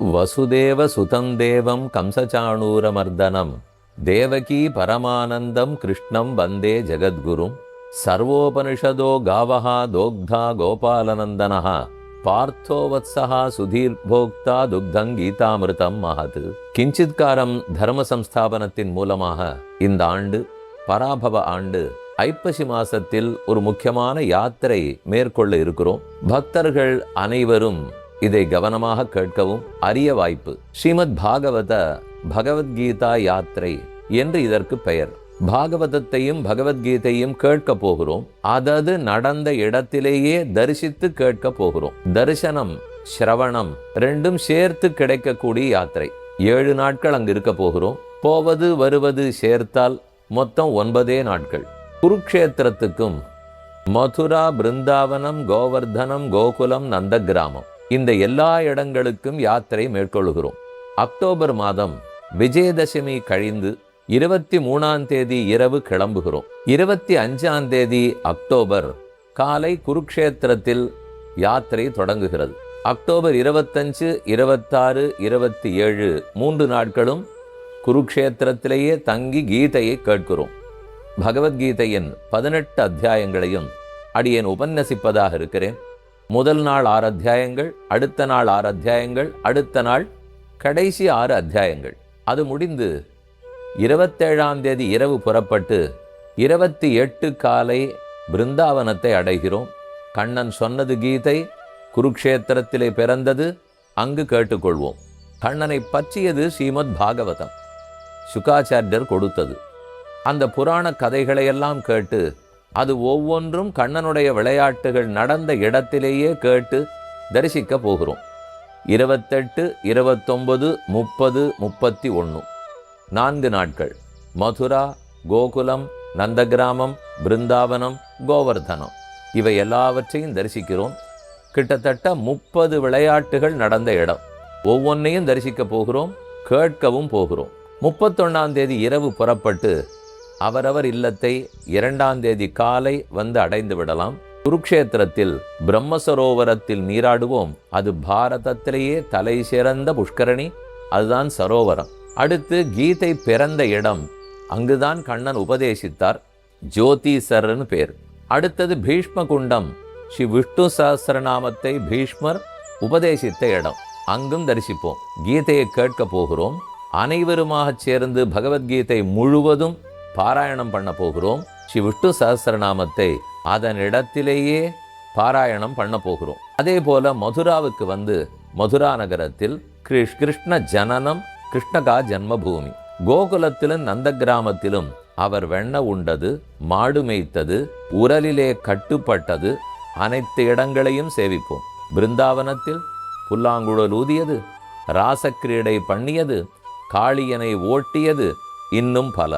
வசுதேவ சுதம் தேவம் கம்சச்சாணூரமர்தனம் தேவகீ பரமானந்தம் கிருஷ்ணம் வந்தே ஜெகத்குரும் சர்வோபனிஷதோ காவஹா தோக்தா கோபாலநந்தனஹா பார்த்தோ வத்சஹா சுதீர்போக்தா துக்தங் கீதாமிருதம் மகத். கிஞ்சித்காரம் தர்ம சம்ஸ்தாபனத்தின் மூலமாக இந்த ஆண்டு பராபவ ஆண்டு ஐப்பசி மாசத்தில் ஒரு முக்கியமான யாத்திரை மேற்கொள்ள இருக்கிறோம். பக்தர்கள் அனைவரும் இதை கவனமாக கேட்கவும் அரிய வாய்ப்பு. ஸ்ரீமத் பாகவத பகவத்கீதா யாத்திரை என்று இதற்கு பெயர். பாகவதத்தையும் பகவத்கீதையும் கேட்க போகிறோம். அதது நடந்த இடத்திலேயே தரிசித்து கேட்க போகிறோம். தரிசனம் சிரவணம் ரெண்டும் சேர்த்து கிடைக்கக்கூடிய யாத்திரை. 7 நாட்கள் அங்கு இருக்க போகிறோம். போவது வருவது சேர்த்தால் மொத்தம் 9 நாட்கள். குருக்ஷேத்திரத்துக்கும் மதுரா, பிருந்தாவனம், கோவர்தனம், கோகுலம், நந்தகிராமம் இந்த எல்லா இடங்களுக்கும் யாத்திரை மேற்கொள்கிறோம். அக்டோபர் மாதம் விஜயதசமி கழிந்து 23ஆம் தேதி இரவு கிளம்புகிறோம். 25ஆம் தேதி அக்டோபர் காலை குருக்ஷேத்திரத்தில் யாத்திரை தொடங்குகிறது. அக்டோபர் 25, 26, 27 3 நாட்களும் குருக்ஷேத்திரத்திலேயே தங்கி கீதையை கேட்கிறோம். பகவத்கீதையின் 18 அத்தியாயங்களையும் அடியேன் உபன்யசிப்பதாக இருக்கிறேன். முதல் நாள் 6 அத்தியாயங்கள், அடுத்த நாள் 6 அத்தியாயங்கள், அடுத்த நாள் கடைசி 6 அத்தியாயங்கள். அது முடிந்து 27ஆம் தேதி இரவு புறப்பட்டு 28 காலை பிருந்தாவனத்தை அடைகிறோம். கண்ணன் சொன்னது கீதை, குருக்ஷேத்திரத்திலே பிறந்தது, அங்கு கேட்டுக்கொள்வோம். கண்ணனை பற்றியது ஸ்ரீமத் பாகவதம், சுகாச்சாரியர் கொடுத்தது. அந்த புராண கதைகளையெல்லாம் கேட்டு அது ஒவ்வொன்றும் கண்ணனுடைய விளையாட்டுகள் நடந்த இடத்திலேயே கேட்டு தரிசிக்க போகிறோம். 28, 29, 30, 31 4 நாட்கள் மதுரா, கோகுலம், நந்தகிராமம், பிருந்தாவனம், கோவர்தனம் இவை எல்லாவற்றையும் தரிசிக்கிறோம். கிட்டத்தட்ட 30 விளையாட்டுகள் நடந்த இடம். ஒவ்வொன்றையும் தரிசிக்க போகிறோம், கேட்கவும் போகிறோம். 31ஆம் தேதி இரவு புறப்பட்டு அவரவர் இல்லத்தை 2ஆம் தேதி காலை வந்து அடைந்து விடலாம். குருக்ஷேத்திரத்தில் பிரம்மசரோவரத்தில் நீராடுவோம். அது பாரதத்திலேயே தலை சிறந்த புஷ்கரணி, அதுதான் சரோவரம். அடுத்து கீதை பிறந்த இடம், அங்குதான் கண்ணன் உபதேசித்தார், ஜோதிசர்னு பேர். அடுத்தது பீஷ்ம குண்டம், ஸ்ரீ விஷ்ணு சஹஸ்ரநாமத்தை பீஷ்மர் உபதேசித்த இடம், அங்கும் தரிசிப்போம். கீதையை கேட்க போகிறோம். அனைவருமாக சேர்ந்து பகவத்கீதை முழுவதும் பாராயணம் பண்ண போகிறோம். ஸ்ரீ விஷ்ணு சஹஸ்ரநாமத்தை அதன் இடத்திலேயே பாராயணம் பண்ண போகிறோம். அதே போல மதுராவுக்கு வந்து மதுரா நகரத்தில் கிருஷ்ண ஜனனம், கிருஷ்ணகா ஜன்மபூமி. கோகுலத்திலும் நந்த கிராமத்திலும் அவர் வெண்ண உண்டது, மாடு மேய்த்தது, உரலிலே கட்டுப்பட்டது, அனைத்து இடங்களையும் சேவிப்போம். பிருந்தாவனத்தில் புல்லாங்குழல் ஊதியது, ராசக்கிரீடை பண்ணியது, காளியனை ஓட்டியது, இன்னும் பல.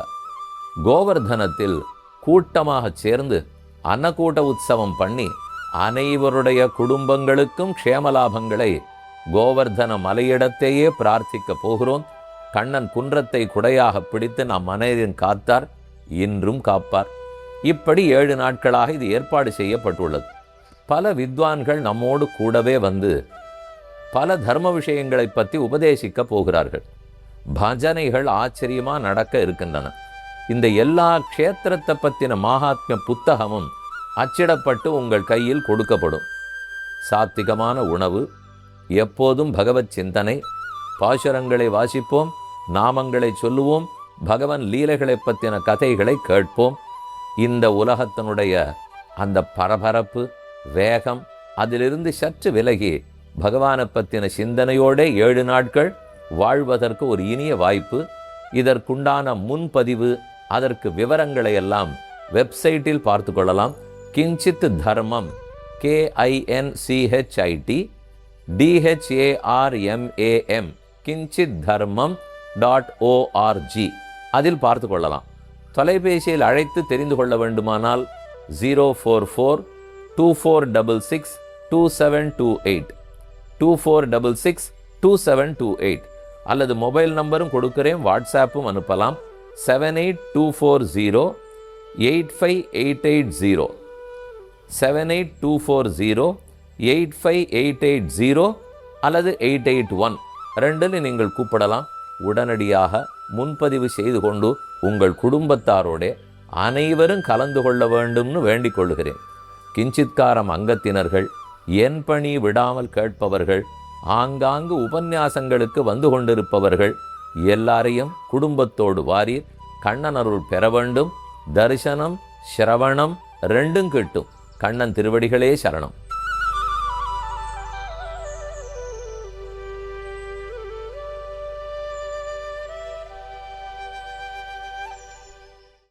கோவர்தனத்தில் கூட்டமாக சேர்ந்து அன்னக்கூட்ட உற்சவம் பண்ணி அனைவருடைய குடும்பங்களுக்கும் க்ஷேமலாபங்களை கோவர்தன மலையிடத்தையே பிரார்த்திக்க போகிறோம். கண்ணன் குன்றத்தை குடையாக பிடித்து நம் அனைவரையும் காத்தார், இன்றும் காப்பார். இப்படி 7 நாட்களாக இது ஏற்பாடு செய்யப்பட்டுள்ளது. பல வித்வான்கள் நம்மோடு கூடவே வந்து பல தர்ம விஷயங்களை பற்றி உபதேசிக்க போகிறார்கள். பஜனைகள் ஆச்சரியமா நடக்க இருக்கின்றன. இந்த எல்லா க்ஷேத்திரத்தை பற்றின மகாத்மிய புத்தகமும் அச்சிடப்பட்டு உங்கள் கையில் கொடுக்கப்படும். சாத்விகமான உணவு, எப்போதும் பகவத் சிந்தனை, பாசுரங்களை வாசிப்போம், நாமங்களை சொல்லுவோம், பகவன் லீலைகளை பற்றின கதைகளை கேட்போம். இந்த உலகத்தினுடைய அந்த பரபரப்பு வேகம் அதிலிருந்து சற்று விலகி பகவானை பற்றின சிந்தனையோடு 7 நாட்கள் வாழ்வதற்கு ஒரு இனிய வாய்ப்பு. இதற்குண்டான முன்பதிவு, அதற்கு விவரங்களை எல்லாம் வெப்சைட்டில் பார்த்து கொள்ளலாம். கிஞ்சித் தர்மம், KINCHIT DHARMAM கிஞ்சித் தர்மம் .org அதில் பார்த்து கொள்ளலாம். தொலைபேசியில் அழைத்து தெரிந்து கொள்ள வேண்டுமானால் 044-2466-2728 2466-2728 அல்லது மொபைல் நம்பரும் கொடுக்கிறேன், வாட்ஸ்ஆப்பும் அனுப்பலாம். 7824085880 7824085880 அல்லது 881 2ன்னு நீங்கள் கூப்பிடலாம். உடனடியாக முன்பதிவு செய்து கொண்டு உங்கள் குடும்பத்தாரோட அனைவரும் கலந்து கொள்ள வேண்டும்னு வேண்டிக் கொள்கிறேன். கிஞ்சித்காரம் அங்கத்தினர்கள், என் பணி விடாமல் கேட்பவர்கள், ஆங்காங்கு உபன்யாசங்களுக்கு வந்து கொண்டிருப்பவர்கள் எல்லாரையும் குடும்பத்தோடு வாரீர். கண்ணன் அருள் பெற வேண்டும். தரிசனம் சிரவணம் 2ம் கிட்டும். கண்ணன் திருவடிகளே சரணம்.